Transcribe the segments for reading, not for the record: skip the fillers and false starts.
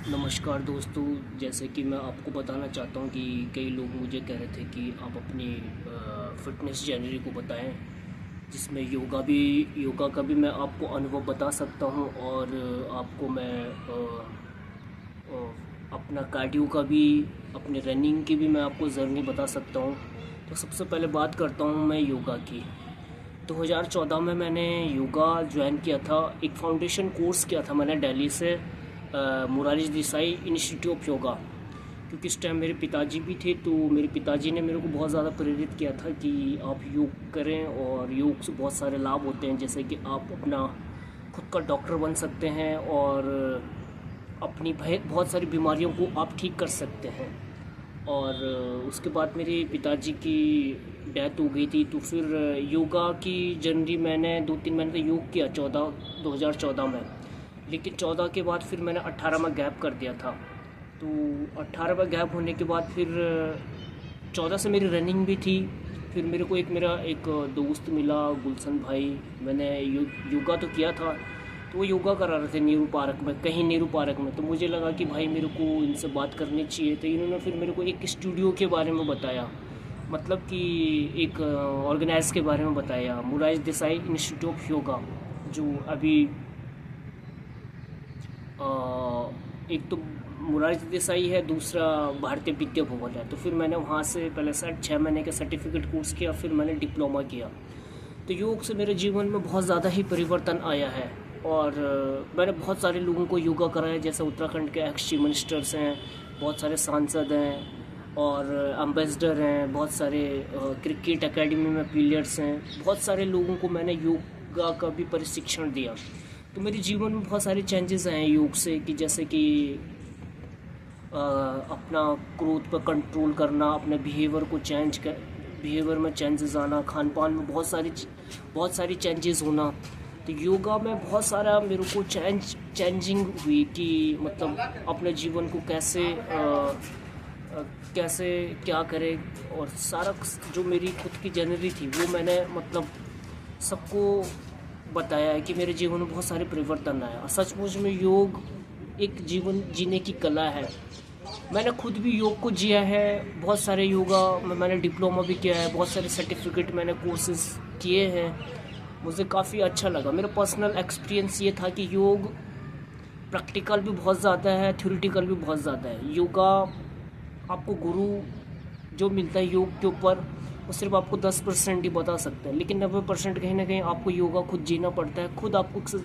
नमस्कार दोस्तों। जैसे कि मैं आपको बताना चाहता हूँ कि कई लोग मुझे कह रहे थे कि आप अपनी फ़िटनेस जर्नी को बताएं, जिसमें योगा का भी मैं आपको अनुभव बता सकता हूँ और आपको मैं अपना कार्डियो का भी, अपने रनिंग की भी मैं आपको जर्नी बता सकता हूँ। तो सबसे पहले बात करता हूँ मैं योगा की। 2014 में मैंने योगा ज्वाइन किया था। एक फाउंडेशन कोर्स किया था मैंने दिल्ली से, मोरारजी देसाई इंस्टीट्यूट ऑफ योगा। क्योंकि इस टाइम मेरे पिताजी भी थे, तो मेरे पिताजी ने मेरे को बहुत ज़्यादा प्रेरित किया था कि आप योग करें, और योग से बहुत सारे लाभ होते हैं, जैसे कि आप अपना खुद का डॉक्टर बन सकते हैं और अपनी बहुत सारी बीमारियों को आप ठीक कर सकते हैं। और उसके बाद मेरे पिताजी की डेथ हो गई थी, तो फिर योगा की जर्नी मैंने 2-3 महीने तो योग किया 2014 में। लेकिन 14 के बाद फिर मैंने 18 में गैप कर दिया था। तो 18 में गैप होने के बाद फिर 14 से मेरी रनिंग भी थी। फिर मेरा एक दोस्त मिला, गुलशन भाई। मैंने योगा तो किया था, तो वो योगा करा रहे थे नेहरू पार्क में। तो मुझे लगा कि भाई मेरे को इनसे बात करनी चाहिए। तो इन्होंने फिर मेरे को एक स्टूडियो के बारे में बताया, मतलब कि एक ऑर्गेनाइज के बारे में बताया, मोरारजी देसाई इंस्टीट्यूट ऑफ योगा, जो अभी एक तो मोरारजी देसाई है, दूसरा भारतीय विद्या भवन है। तो फिर मैंने वहाँ से पहले 6 महीने का सर्टिफिकेट कोर्स किया, फिर मैंने डिप्लोमा किया। तो योग से मेरे जीवन में बहुत ज़्यादा ही परिवर्तन आया है। और मैंने बहुत सारे लोगों को योगा कराया, जैसे उत्तराखंड के एक्स चीफ मिनिस्टर्स हैं, बहुत सारे सांसद हैं और एम्बेसडर हैं, बहुत सारे क्रिकेट एकेडमी में प्लेयर्स हैं। बहुत सारे लोगों को मैंने योगा का भी प्रशिक्षण दिया। तो मेरे जीवन में बहुत सारे चेंजेस आए योग से, कि जैसे कि अपना क्रोध पर कंट्रोल करना, अपने बिहेवियर में चेंजेस आना, खान पान में बहुत सारी चेंजेस होना। तो योगा में बहुत सारा मेरे को चेंजिंग हुई, कि मतलब अपने जीवन को कैसे क्या करे। और सारा जो मेरी खुद की जर्नी थी वो मैंने मतलब सबको बताया है कि मेरे जीवन में बहुत सारे परिवर्तन आए। और सचमुच में योग एक जीवन जीने की कला है। मैंने खुद भी योग को जिया है। बहुत सारे योगा में मैंने डिप्लोमा भी किया है, बहुत सारे सर्टिफिकेट मैंने कोर्सेज किए हैं। मुझे काफ़ी अच्छा लगा। मेरा पर्सनल एक्सपीरियंस ये था कि योग प्रैक्टिकल भी बहुत ज़्यादा है, थ्योरेटिकल भी बहुत ज़्यादा है। योगा आपको गुरु जो मिलता है योग के ऊपर, वो सिर्फ आपको 10% ही बता सकता है, लेकिन 90% कहीं ना कहीं आपको योगा खुद जीना पड़ता है। खुद आपको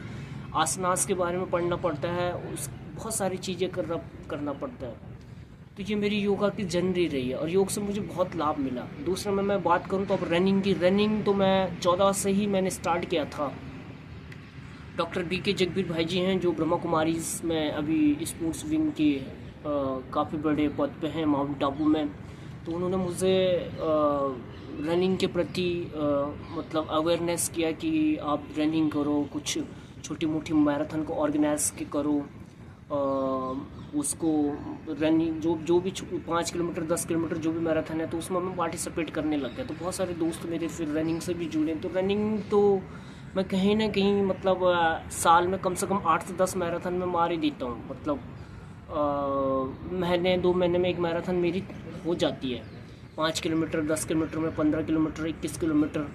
आसनास के बारे में पढ़ना पड़ता है, बहुत सारी चीज़ें करना पड़ता है। तो ये मेरी योगा की जर्नी रही है और योग से मुझे बहुत लाभ मिला। दूसरा में मैं बात करूँ तो अब रनिंग तो मैं 14 से ही मैंने स्टार्ट किया था। डॉक्टर BK जगबीर भाई जी हैं, जो ब्रह्मा कुमारीज में अभी स्पोर्ट्स विंग के काफ़ी बड़े पद पे हैं माउंट आबू में। तो उन्होंने मुझे रनिंग के प्रति मतलब अवेयरनेस किया कि आप रनिंग करो, कुछ छोटी मोटी मैराथन को ऑर्गेनाइज करो। उसको रनिंग जो भी 5 किलोमीटर 10 किलोमीटर जो भी मैराथन है, तो उसमें मैं पार्टिसिपेट करने लग गया। तो बहुत सारे दोस्त मेरे फिर रनिंग से भी जुड़े। तो रनिंग तो मैं कहीं ना कहीं मतलब साल में कम से कम 8 से 10 मैराथन में मार ही देता हूँ। मतलब महीने 2 महीने में एक मैराथन मेरी हो जाती है। 5 किलोमीटर 10 किलोमीटर में, 15 किलोमीटर 21 किलोमीटर।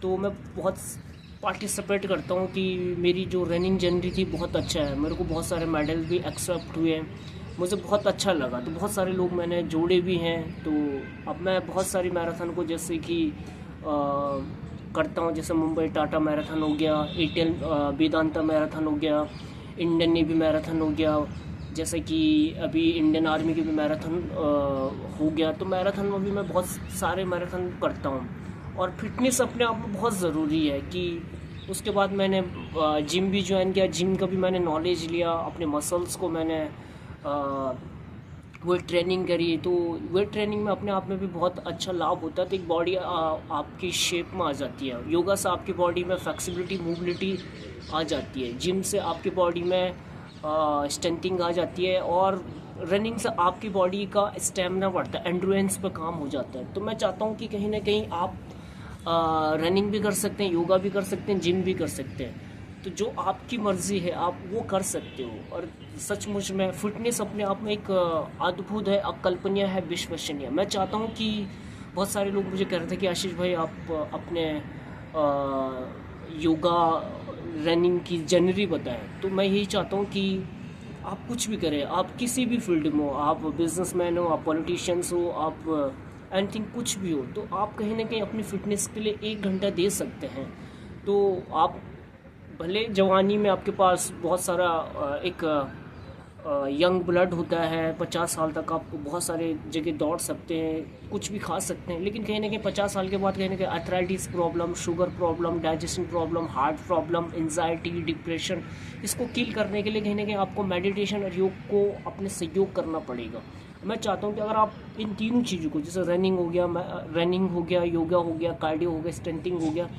तो मैं बहुत पार्टिसिपेट करता हूँ कि मेरी जो रनिंग जर्नी थी बहुत अच्छा है। मेरे को बहुत सारे मेडल भी एक्सेप्ट हुए हैं, मुझे बहुत अच्छा लगा। तो बहुत सारे लोग मैंने जोड़े भी हैं। तो अब मैं बहुत सारी मैराथन को जैसे कि करता हूँ, जैसे मुंबई टाटा मैराथन हो गया, एयरटेल वेदांता मैराथन हो गया, इंडियन नेवी मैराथन हो गया, जैसे कि अभी इंडियन आर्मी की भी मैराथन हो गया। तो मैराथन में भी मैं बहुत सारे मैराथन करता हूँ। और फिटनेस अपने आप में बहुत ज़रूरी है। कि उसके बाद मैंने जिम भी ज्वाइन किया, जिम का भी मैंने नॉलेज लिया, अपने मसल्स को मैंने वेट ट्रेनिंग करी। तो वेट ट्रेनिंग में अपने आप में भी बहुत अच्छा लाभ होता है। तो एक बॉडी आपकी शेप में आ जाती है। योगा से आपकी बॉडी में फ्लेक्सिबिलिटी, मोबिलिटी आ जाती है। जिम से आपकी बॉडी में स्ट्रेंथिंग आ जाती है। और रनिंग से आपकी बॉडी का स्टेमिना बढ़ता है, एंड्योरेंस पर काम हो जाता है। तो मैं चाहता हूँ कि कहीं ना कहीं आप रनिंग भी कर सकते हैं, योगा भी कर सकते हैं, जिम भी कर सकते हैं। तो जो आपकी मर्ज़ी है आप वो कर सकते हो। और सचमुच में फिटनेस अपने आप में एक अद्भुत है, अकल्पनीय है, विश्वसनीय। मैं चाहता हूँ कि बहुत सारे लोग मुझे कह रहे थे कि आशीष भाई आप अपने योगा रनिंग की जनरी बताएं। तो मैं यही चाहता हूँ कि आप कुछ भी करें, आप किसी भी फील्ड में हो, आप बिजनेसमैन हो, आप पॉलिटिशियंस हो, आप एनीथिंग कुछ भी हो, तो आप कहीं ना कहीं अपनी फिटनेस के लिए 1 घंटा दे सकते हैं। तो आप भले जवानी में आपके पास बहुत सारा एक यंग ब्लड होता है, 50 साल तक आप बहुत सारे जगह दौड़ सकते हैं, कुछ भी खा सकते हैं, लेकिन कहीं ना कहीं 50 साल के बाद कहीं ना कहीं arthritis problem, sugar problem, digestion problem, heart problem, anxiety, depression, इसको किल करने के लिए कहीं ना कहीं आपको मेडिटेशन और योग को अपने सहयोग करना पड़ेगा। मैं चाहता हूँ कि अगर आप इन तीनों चीज़ों को, जैसे रनिंग हो गया, योगा हो गया, कार्डियो हो गया, स्ट्रेंथिंग हो गया,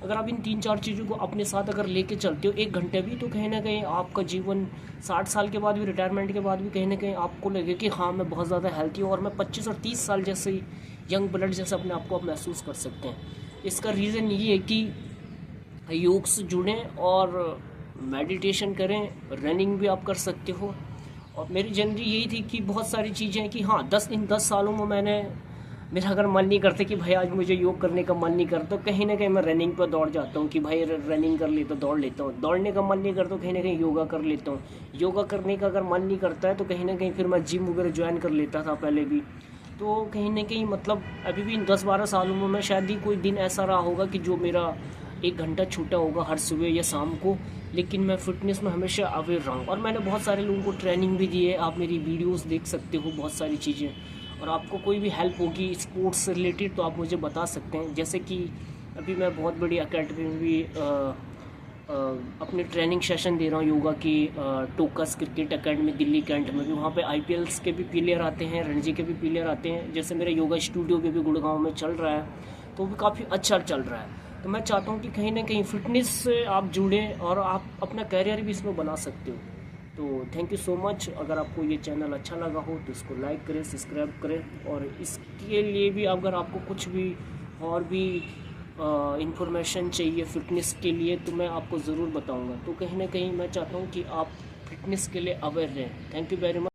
अगर आप इन 3-4 चीज़ों को अपने साथ अगर लेके चलते हो 1 घंटे भी, तो कहीं ना कहीं आपका जीवन 60 साल के बाद भी, रिटायरमेंट के बाद भी कहीं ना कहीं आपको लगे कि हाँ मैं बहुत ज़्यादा हेल्थी हूँ और मैं 25 और 30 साल जैसे यंग ब्लड जैसे अपने आप को आप महसूस कर सकते हैं। इसका रीज़न ये है कि योग से जुड़ें और मेडिटेशन करें, रनिंग भी आप कर सकते हो। और मेरी जनरली यही थी कि बहुत सारी चीज़ें हैं कि हाँ 10 सालों में मेरा अगर मन नहीं करता कि भाई आज मुझे योग करने का मन नहीं करता, तो कहीं ना कहीं मैं रनिंग पर दौड़ जाता हूँ कि भाई रनिंग कर लेता, दौड़ लेता हूँ। दौड़ने का मन नहीं करता तो कहीं ना कहीं योगा कर लेता हूँ। योगा करने का अगर मन नहीं करता है तो कहीं ना कहीं फिर मैं जिम वगैरह ज्वाइन कर लेता था पहले भी। तो कहीं ना कहीं मतलब अभी भी इन 10-12 सालों में मैं शायद ही कोई दिन ऐसा रहा होगा कि जो मेरा 1 घंटा छूटा होगा हर सुबह या शाम को, लेकिन मैं फिटनेस में हमेशा अवेयर रहा हूँ। और मैंने बहुत सारे लोगों को ट्रेनिंग भी दी है, आप मेरी वीडियोस देख सकते हो बहुत सारी चीज़ें। और आपको कोई भी हेल्प होगी स्पोर्ट्स से रिलेटेड तो आप मुझे बता सकते हैं। जैसे कि अभी मैं बहुत बड़ी अकेडमी में भी अपने ट्रेनिंग सेशन दे रहा हूँ योगा की, Tokas cricket academy Delhi cantt में भी। वहाँ पे IPLs के भी प्लेयर आते हैं, रणजी के भी प्लेयर आते हैं। जैसे मेरा योगा स्टूडियो भी गुड़गांव में चल रहा है, तो भी काफ़ी अच्छा चल रहा है। तो मैं चाहता हूँ कि कहीं ना कहीं फिटनेस से आप जुड़ें और आप अपना कैरियर भी इसमें बना सकते हो। तो थैंक यू सो मच। अगर आपको ये चैनल अच्छा लगा हो तो इसको लाइक करें, सब्सक्राइब करें। और इसके लिए भी अगर आपको कुछ भी और भी इंफॉर्मेशन चाहिए फ़िटनेस के लिए तो मैं आपको ज़रूर बताऊंगा। तो कहीं ना कहीं मैं चाहता हूँ कि आप फिटनेस के लिए अवेयर रहें। Thank you very much.